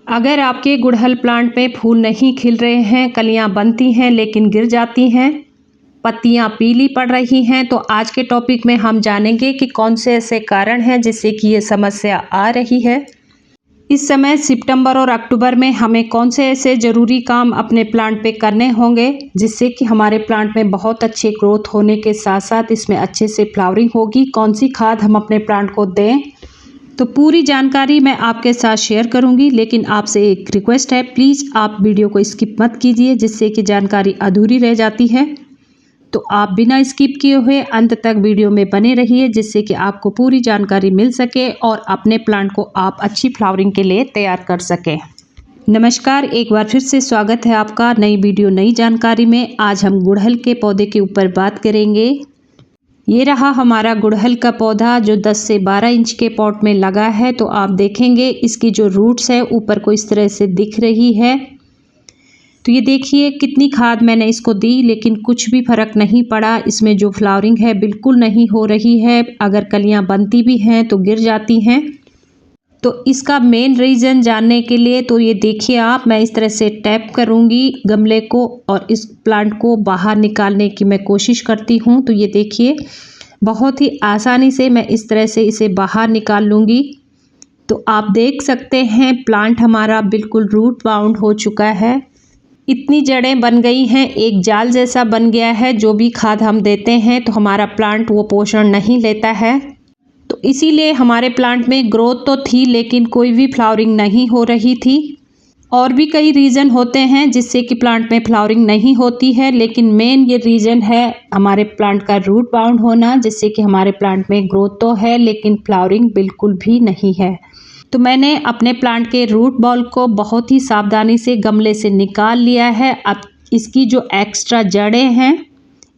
अगर आपके गुड़हल प्लांट में फूल नहीं खिल रहे हैं, कलियां बनती हैं लेकिन गिर जाती हैं, पत्तियां पीली पड़ रही हैं, तो आज के टॉपिक में हम जानेंगे कि कौन से ऐसे कारण हैं जिससे कि ये समस्या आ रही है। इस समय सितंबर और अक्टूबर में हमें कौन से ऐसे ज़रूरी काम अपने प्लांट पे करने होंगे जिससे कि हमारे प्लांट में बहुत अच्छे ग्रोथ होने के साथ साथ इसमें अच्छे से फ्लावरिंग होगी। कौन सी खाद हम अपने प्लांट को दें, तो पूरी जानकारी मैं आपके साथ शेयर करूंगी। लेकिन आपसे एक रिक्वेस्ट है, प्लीज़ आप वीडियो को स्किप मत कीजिए जिससे कि जानकारी अधूरी रह जाती है। तो आप बिना स्किप किए हुए अंत तक वीडियो में बने रहिए जिससे कि आपको पूरी जानकारी मिल सके और अपने प्लांट को आप अच्छी फ्लावरिंग के लिए तैयार कर सकें। नमस्कार, एक बार फिर से स्वागत है आपका नई वीडियो नई जानकारी में। आज हम गुड़हल के पौधे के ऊपर बात करेंगे। ये रहा हमारा गुड़हल का पौधा जो 10 से 12 इंच के पॉट में लगा है। तो आप देखेंगे इसकी जो रूट्स है ऊपर को इस तरह से दिख रही है। तो ये देखिए कितनी खाद मैंने इसको दी लेकिन कुछ भी फर्क नहीं पड़ा। इसमें जो फ्लावरिंग है बिल्कुल नहीं हो रही है। अगर कलियां बनती भी हैं तो गिर जाती हैं। तो इसका मेन रीज़न जानने के लिए तो ये देखिए आप, मैं इस तरह से टैप करूँगी गमले को और इस प्लांट को बाहर निकालने की मैं कोशिश करती हूँ। तो ये देखिए बहुत ही आसानी से मैं इस तरह से इसे बाहर निकाल लूँगी। तो आप देख सकते हैं प्लांट हमारा बिल्कुल रूट बाउंड हो चुका है। इतनी जड़ें बन गई हैं, एक जाल जैसा बन गया है। जो भी खाद हम देते हैं तो हमारा प्लांट वो पोषण नहीं लेता है। तो इसीलिए हमारे प्लांट में ग्रोथ तो थी लेकिन कोई भी फ्लावरिंग नहीं हो रही थी। और भी कई रीज़न होते हैं जिससे कि प्लांट में फ्लावरिंग नहीं होती है, लेकिन मेन ये रीज़न है हमारे प्लांट का रूट बाउंड होना, जिससे कि हमारे प्लांट में ग्रोथ तो है लेकिन फ्लावरिंग बिल्कुल भी नहीं है। तो मैंने अपने प्लांट के रूट बॉल को बहुत ही सावधानी से गमले से निकाल लिया है। अब इसकी जो एक्स्ट्रा जड़ें हैं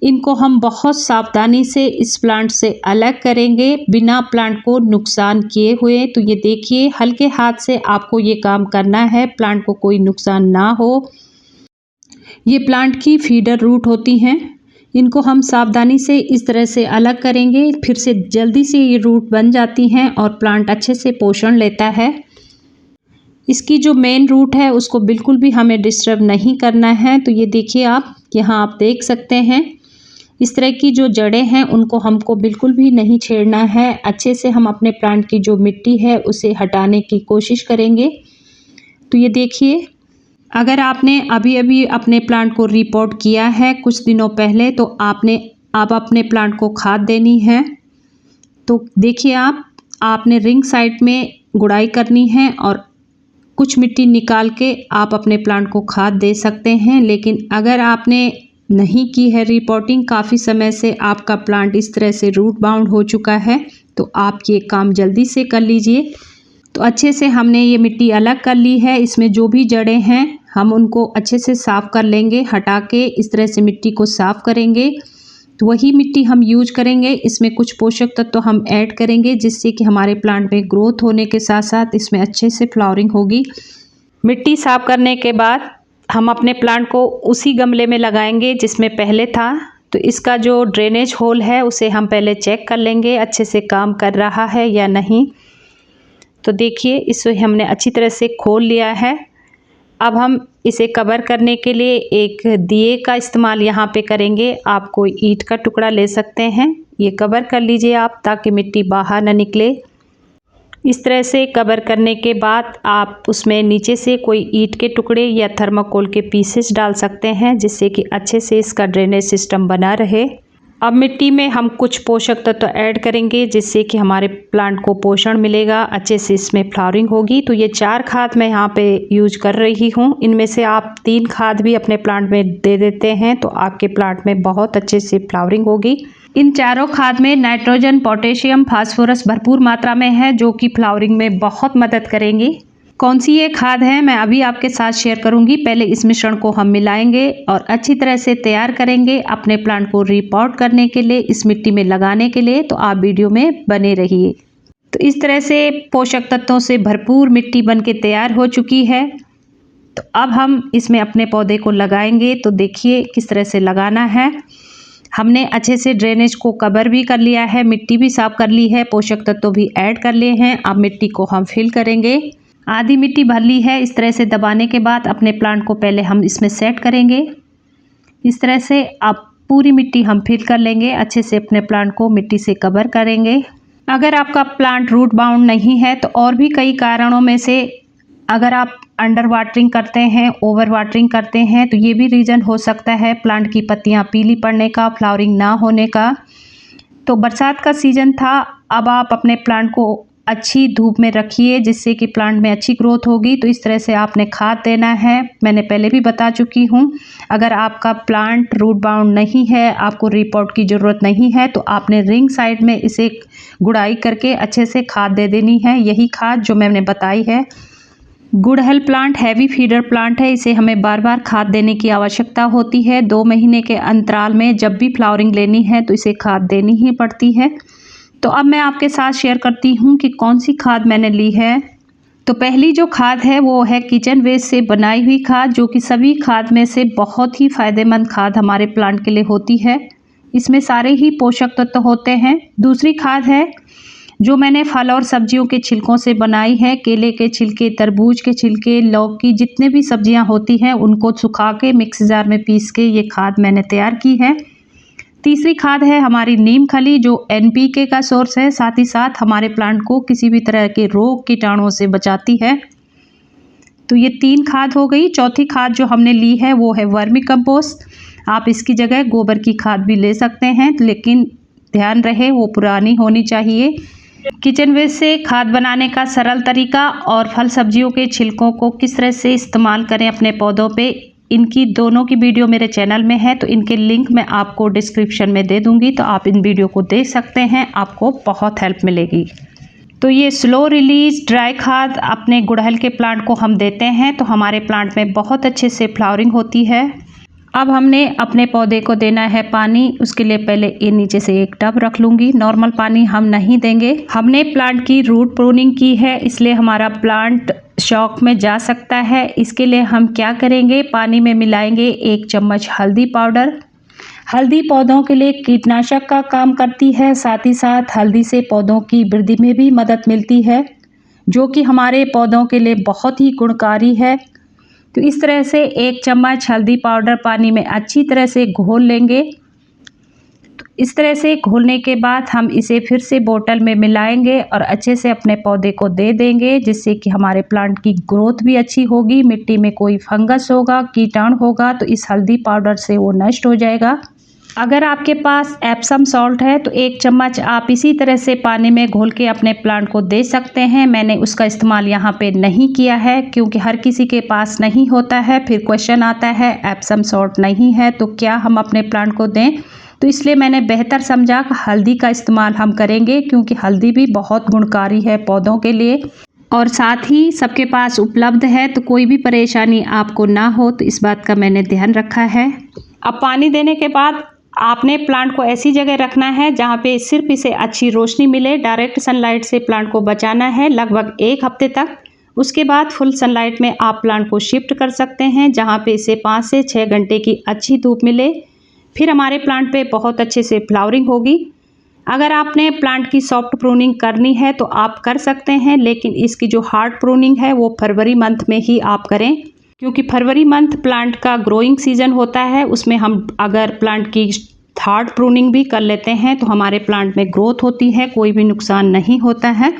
इनको हम बहुत सावधानी से इस प्लांट से अलग करेंगे बिना प्लांट को नुकसान किए हुए। तो ये देखिए हल्के हाथ से आपको ये काम करना है, प्लांट को कोई नुकसान ना हो। ये प्लांट की फीडर रूट होती हैं, इनको हम सावधानी से इस तरह से अलग करेंगे, फिर से जल्दी से ये रूट बन जाती हैं और प्लांट अच्छे से पोषण लेता है। इसकी जो मेन रूट है उसको बिल्कुल भी हमें डिस्टर्ब नहीं करना है। तो ये देखिए आप, यहाँ आप देख सकते हैं इस तरह की जो जड़ें हैं उनको हमको बिल्कुल भी नहीं छेड़ना है। अच्छे से हम अपने प्लांट की जो मिट्टी है उसे हटाने की कोशिश करेंगे। तो ये देखिए, अगर आपने अभी अभी अपने प्लांट को रिपोर्ट किया है कुछ दिनों पहले तो आप अपने प्लांट को खाद देनी है। तो देखिए आपने रिंग साइड में गुड़ाई करनी है और कुछ मिट्टी निकाल के आप अपने प्लांट को खाद दे सकते हैं। लेकिन अगर आपने नहीं की है रिपोर्टिंग, काफ़ी समय से आपका प्लांट इस तरह से रूट बाउंड हो चुका है, तो आप ये काम जल्दी से कर लीजिए। तो अच्छे से हमने ये मिट्टी अलग कर ली है। इसमें जो भी जड़ें हैं हम उनको अच्छे से साफ़ कर लेंगे, हटा के इस तरह से मिट्टी को साफ़ करेंगे। तो वही मिट्टी हम यूज करेंगे, इसमें कुछ पोषक तत्व तो हम ऐड करेंगे जिससे कि हमारे प्लांट में ग्रोथ होने के साथ साथ इसमें अच्छे से फ्लावरिंग होगी। मिट्टी साफ़ करने के बाद हम अपने प्लांट को उसी गमले में लगाएंगे जिसमें पहले था। तो इसका जो ड्रेनेज होल है उसे हम पहले चेक कर लेंगे अच्छे से काम कर रहा है या नहीं। तो देखिए इसे हमने अच्छी तरह से खोल लिया है। अब हम इसे कवर करने के लिए एक दिए का इस्तेमाल यहाँ पे करेंगे। आप कोई ईंट का टुकड़ा ले सकते हैं, ये कवर कर लीजिए आप ताकि मिट्टी बाहर ना निकले। इस तरह से कवर करने के बाद आप उसमें नीचे से कोई ईंट के टुकड़े या थर्माकोल के पीसेस डाल सकते हैं जिससे कि अच्छे से इसका ड्रेनेज सिस्टम बना रहे। अब मिट्टी में हम कुछ पोषक तत्व ऐड करेंगे जिससे कि हमारे प्लांट को पोषण मिलेगा, अच्छे से इसमें फ्लावरिंग होगी। तो ये 4 खाद मैं यहाँ पे यूज कर रही हूँ। इनमें से आप 3 खाद भी अपने प्लांट में दे देते हैं तो आपके प्लांट में बहुत अच्छे से फ्लावरिंग होगी। इन चारों खाद में नाइट्रोजन, पोटेशियम, फास्फोरस भरपूर मात्रा में है जो कि फ्लावरिंग में बहुत मदद करेंगी। कौन सी ये खाद है मैं अभी आपके साथ शेयर करूंगी। पहले इस मिश्रण को हम मिलाएंगे और अच्छी तरह से तैयार करेंगे अपने प्लांट को रिपोर्ट करने के लिए, इस मिट्टी में लगाने के लिए। तो आप वीडियो में बने रहिए। तो इस तरह से पोषक तत्वों से भरपूर मिट्टी बन के तैयार हो चुकी है। तो अब हम इसमें अपने पौधे को लगाएंगे। तो देखिए किस तरह से लगाना है। हमने अच्छे से ड्रेनेज को कवर भी कर लिया है, मिट्टी भी साफ कर ली है, पोषक तत्व भी ऐड कर लिए हैं। अब मिट्टी को हम फिल करेंगे। आधी मिट्टी भर ली है। इस तरह से दबाने के बाद अपने प्लांट को पहले हम इसमें सेट करेंगे। इस तरह से अब पूरी मिट्टी हम फिल कर लेंगे। अच्छे से अपने प्लांट को मिट्टी से कवर करेंगे। अगर आपका प्लांट रूट बाउंड नहीं है तो और भी कई कारणों में से अगर आप अंडर वाटरिंग करते हैं, ओवर वाटरिंग करते हैं, तो ये भी रीज़न हो सकता है प्लांट की पत्तियां पीली पड़ने का, फ्लावरिंग ना होने का। तो बरसात का सीज़न था, अब आप अपने प्लांट को अच्छी धूप में रखिए जिससे कि प्लांट में अच्छी ग्रोथ होगी। तो इस तरह से आपने खाद देना है। मैंने पहले भी बता चुकी हूँ, अगर आपका प्लांट रूट बाउंड नहीं है, आपको रिपोर्ट की ज़रूरत नहीं है, तो आपने रिंग साइड में इसे गुड़ाई करके अच्छे से खाद दे देनी है। यही खाद जो मैंने बताई है। गुड़हल प्लांट हैवी फीडर प्लांट है, इसे हमें बार बार खाद देने की आवश्यकता होती है। 2 महीने के अंतराल में जब भी फ्लावरिंग लेनी है तो इसे खाद देनी ही पड़ती है। तो अब मैं आपके साथ शेयर करती हूँ कि कौन सी खाद मैंने ली है। तो पहली जो खाद है वो है किचन वेस्ट से बनाई हुई खाद, जो कि सभी खाद में से बहुत ही फ़ायदेमंद खाद हमारे प्लांट के लिए होती है। इसमें सारे ही पोषक तत्व होते हैं। दूसरी खाद है जो मैंने फल और सब्जियों के छिलकों से बनाई है। केले के छिलके, तरबूज के छिलके, लौकी, जितने भी सब्जियां होती हैं उनको सुखा के मिक्स जार में पीस के ये खाद मैंने तैयार की है। तीसरी खाद है हमारी नीम खली, जो NPK का सोर्स है, साथ ही साथ हमारे प्लांट को किसी भी तरह के रोग कीटाणुओं से बचाती है। तो ये 3 खाद हो गई। चौथी खाद जो हमने ली है वो है वर्मी कंपोस्ट। आप इसकी जगह गोबर की खाद भी ले सकते हैं, लेकिन ध्यान रहे वो पुरानी होनी चाहिए। किचन वेस्ट से खाद बनाने का सरल तरीका और फल सब्जियों के छिलकों को किस तरह से इस्तेमाल करें अपने पौधों पे, इनकी दोनों की वीडियो मेरे चैनल में है, तो इनके लिंक मैं आपको डिस्क्रिप्शन में दे दूंगी, तो आप इन वीडियो को देख सकते हैं, आपको बहुत हेल्प मिलेगी। तो ये स्लो रिलीज ड्राई खाद अपने गुड़हल के प्लांट को हम देते हैं तो हमारे प्लांट में बहुत अच्छे से फ्लावरिंग होती है। अब हमने अपने पौधे को देना है पानी। उसके लिए पहले ये नीचे से एक टब रख लूँगी। नॉर्मल पानी हम नहीं देंगे। हमने प्लांट की रूट प्रूनिंग की है, इसलिए हमारा प्लांट शॉक में जा सकता है। इसके लिए हम क्या करेंगे, पानी में मिलाएंगे 1 चम्मच हल्दी पाउडर। हल्दी पौधों के लिए कीटनाशक का काम करती है, साथ ही साथ हल्दी से पौधों की वृद्धि में भी मदद मिलती है, जो कि हमारे पौधों के लिए बहुत ही गुणकारी है। तो इस तरह से 1 चम्मच हल्दी पाउडर पानी में अच्छी तरह से घोल लेंगे। तो इस तरह से घोलने के बाद हम इसे फिर से बोतल में मिलाएंगे और अच्छे से अपने पौधे को दे देंगे, जिससे कि हमारे प्लांट की ग्रोथ भी अच्छी होगी। मिट्टी में कोई फंगस होगा, कीटाणु होगा, तो इस हल्दी पाउडर से वो नष्ट हो जाएगा। अगर आपके पास एप्सम सॉल्ट है तो 1 चम्मच आप इसी तरह से पानी में घोल के अपने प्लांट को दे सकते हैं। मैंने उसका इस्तेमाल यहाँ पे नहीं किया है क्योंकि हर किसी के पास नहीं होता है। फिर क्वेश्चन आता है एप्सम सॉल्ट नहीं है तो क्या हम अपने प्लांट को दें, तो इसलिए मैंने बेहतर समझा कि हल्दी का इस्तेमाल हम करेंगे, क्योंकि हल्दी भी बहुत गुणकारी है पौधों के लिए और साथ ही सबके पास उपलब्ध है, तो कोई भी परेशानी आपको ना हो, तो इस बात का मैंने ध्यान रखा है। अब पानी देने के बाद आपने प्लांट को ऐसी जगह रखना है जहाँ पे सिर्फ इसे अच्छी रोशनी मिले। डायरेक्ट सनलाइट से प्लांट को बचाना है लगभग 1 हफ्ते तक। उसके बाद फुल सनलाइट में आप प्लांट को शिफ्ट कर सकते हैं, जहाँ पे इसे 5 से 6 घंटे की अच्छी धूप मिले। फिर हमारे प्लांट पे बहुत अच्छे से फ्लावरिंग होगी। अगर आपने प्लांट की सॉफ्ट प्रूनिंग करनी है तो आप कर सकते हैं, लेकिन इसकी जो हार्ड प्रूनिंग है वो फरवरी मंथ में ही आप करें, क्योंकि फरवरी मंथ प्लांट का ग्रोइंग सीजन होता है। उसमें हम अगर प्लांट की हार्ड प्रूनिंग भी कर लेते हैं तो हमारे प्लांट में ग्रोथ होती है, कोई भी नुकसान नहीं होता है।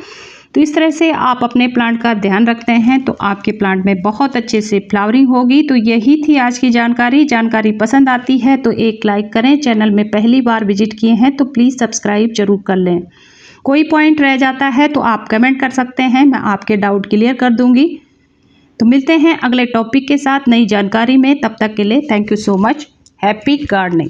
तो इस तरह से आप अपने प्लांट का ध्यान रखते हैं तो आपके प्लांट में बहुत अच्छे से फ्लावरिंग होगी। तो यही थी आज की जानकारी पसंद आती है तो एक लाइक करें। चैनल में पहली बार विजिट किए हैं तो प्लीज़ सब्सक्राइब जरूर कर लें। कोई पॉइंट रह जाता है तो आप कमेंट कर सकते हैं, मैं आपके डाउट क्लियर कर दूंगी। तो मिलते हैं अगले टॉपिक के साथ नई जानकारी में। तब तक के लिए thank you so much. Happy gardening.